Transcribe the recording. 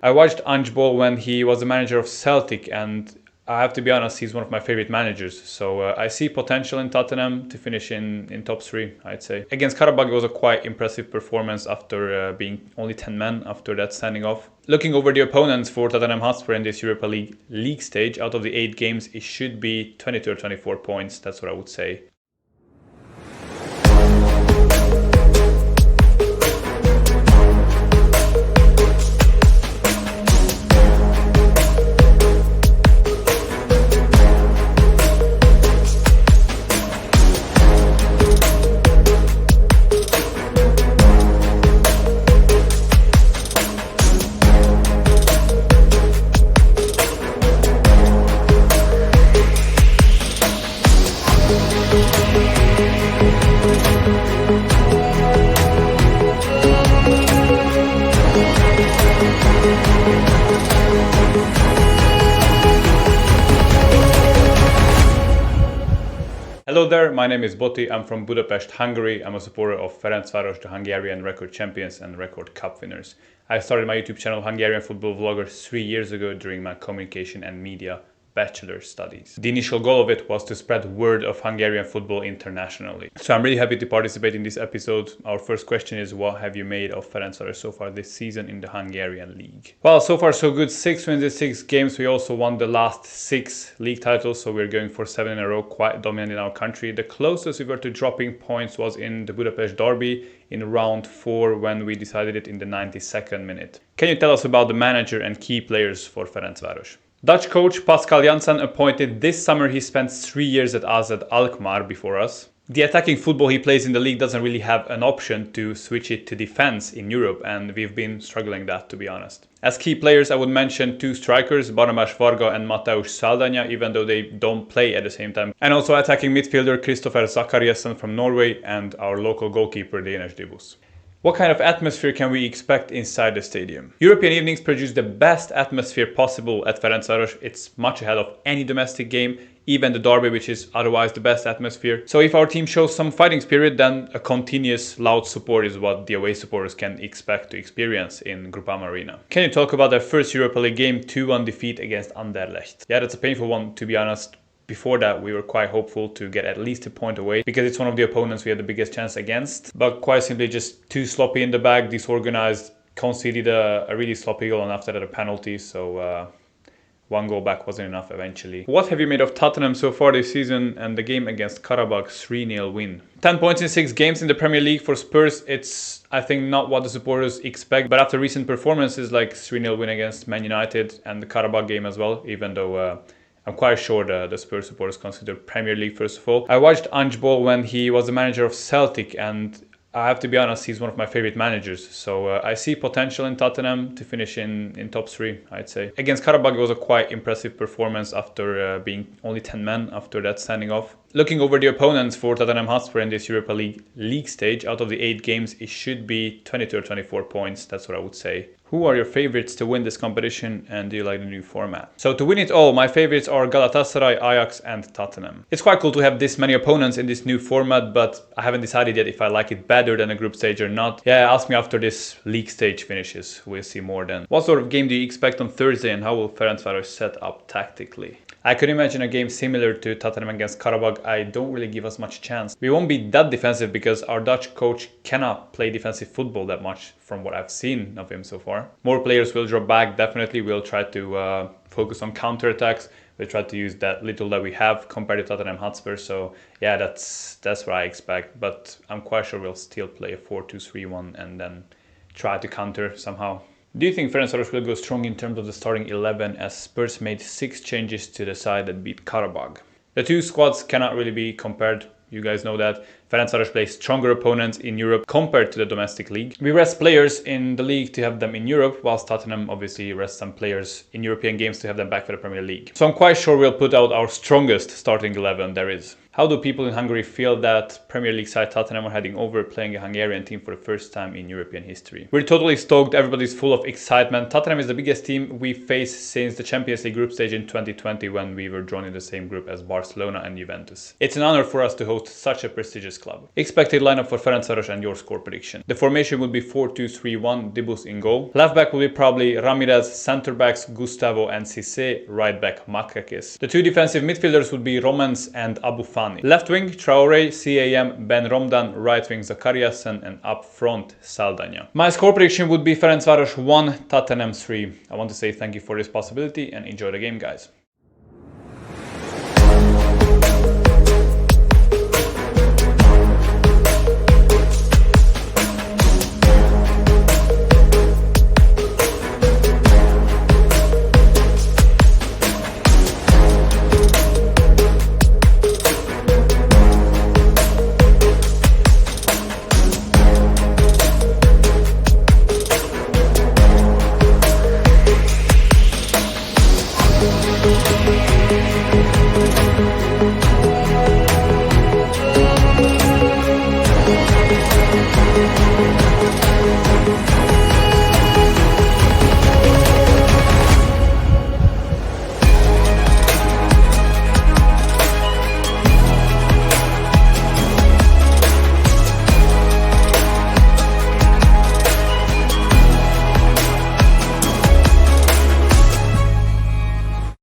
I watched Ange Bol when he was the manager of Celtic, and I have to be honest, he's one of my favorite managers. So I see potential in Tottenham to finish in top three, I'd say. Against Karabakh, it was a quite impressive performance after being only 10 men after that standing off. Looking over the opponents for Tottenham Hotspur in this Europa League stage, out of the 8 games, it should be 22 or 24 points. That's what I would say. Hello there, my name is Boti. I'm from Budapest, Hungary. I'm a supporter of Ferencváros, the Hungarian record champions and record cup winners. I started my YouTube channel Hungarian Football Vlogger 3 years ago during my communication and media bachelor studies. The initial goal of it was to spread word of Hungarian football internationally. So I'm really happy to participate in this episode. Our first question is, what have you made of Ferencvaros so far this season in the Hungarian league? Well, so far so good. 6 wins in 6 games. We also won the last 6 league titles, so we're going for 7 in a row, quite dominant in our country. The closest we were to dropping points was in the Budapest derby in round 4 when we decided it in the 92nd minute. Can you tell us about the manager and key players for Ferencvaros? Dutch coach Pascal Janssen appointed this summer. He spent 3 years at AZ Alkmaar before us. The attacking football he plays in the league doesn't really have an option to switch it to defense in Europe, and we've been struggling that, to be honest. As key players, I would mention 2 strikers, Barnabás Varga and Mateusz Saldanha, even though they don't play at the same time. And also attacking midfielder Kristoffer Zakariasen from Norway and our local goalkeeper Dénes Dibus. What kind of atmosphere can we expect inside the stadium? European evenings produce the best atmosphere possible at Ferencváros. It's much ahead of any domestic game, even the derby, which is otherwise the best atmosphere. So if our team shows some fighting spirit, then a continuous loud support is what the away supporters can expect to experience in Groupama Arena. Can you talk about their first Europa League game, 2-1 defeat against Anderlecht? Yeah, that's a painful one, to be honest. Before that, we were quite hopeful to get at least a point away because it's one of the opponents we had the biggest chance against. But quite simply, just too sloppy in the back, disorganized, conceded a really sloppy goal and after that a penalty. So 1 goal back wasn't enough eventually. What have you made of Tottenham so far this season and the game against Karabakh 3-0 win? 10 points in 6 games in the Premier League for Spurs. It's, I think, not what the supporters expect. But after recent performances like 3-0 win against Man United and the Karabakh game as well, even though I'm quite sure the Spurs supporters consider Premier League first of all. I watched Ange Bol when he was the manager of Celtic, and I have to be honest, he's one of my favorite managers. So I see potential in Tottenham to finish in top 3, I'd say. Against Karabakh, it was a quite impressive performance after being only 10 men after that standing off. Looking over the opponents for Tottenham Hotspur in this Europa League stage, out of the 8 games, it should be 22 or 24 points. That's what I would say. Who are your favorites to win this competition, and do you like the new format? So to win it all, my favorites are Galatasaray, Ajax and Tottenham. It's quite cool to have this many opponents in this new format, but I haven't decided yet if I like it better than a group stage or not. Yeah, ask me after this league stage finishes. We'll see more then. What sort of game do you expect on Thursday, and how will Ferencváros set up tactically? I could imagine a game similar to Tottenham against Karabakh. I don't really give us much chance. We won't be that defensive because our Dutch coach cannot play defensive football that much from what I've seen of him so far. More players will drop back, definitely. We'll try to focus on counterattacks. We'll try to use that little that we have compared to Tottenham Hotspur. So yeah, that's what I expect. But I'm quite sure we'll still play a 4-2-3-1 and then try to counter somehow. Do you think Ferencvaros will go strong in terms of the starting 11 as Spurs made 6 changes to the side that beat Karabakh? The 2 squads cannot really be compared. You guys know that. Ferencvaros plays stronger opponents in Europe compared to the domestic league. We rest players in the league to have them in Europe, whilst Tottenham obviously rests some players in European games to have them back for the Premier League. So I'm quite sure we'll put out our strongest starting 11 there is. How do people in Hungary feel that Premier League side Tottenham are heading over playing a Hungarian team for the first time in European history? We're totally stoked, everybody's full of excitement. Tottenham is the biggest team we faced since the Champions League group stage in 2020 when we were drawn in the same group as Barcelona and Juventus. It's an honor for us to host such a prestigious this club. Expected lineup for Ferencvaros and your score prediction. The formation would be 4-2-3-1, Dibus in goal. Left back will be probably Ramirez, centre backs Gustavo and Cissé, right back Makakis. The two defensive midfielders would be Romans and Abu Fani. Left wing Traore, CAM, Ben Romdan, right wing Zakariasen, and up front Saldanya. My score prediction would be Ferencvaros 1, Tottenham 3. I want to say thank you for this possibility and enjoy the game, guys.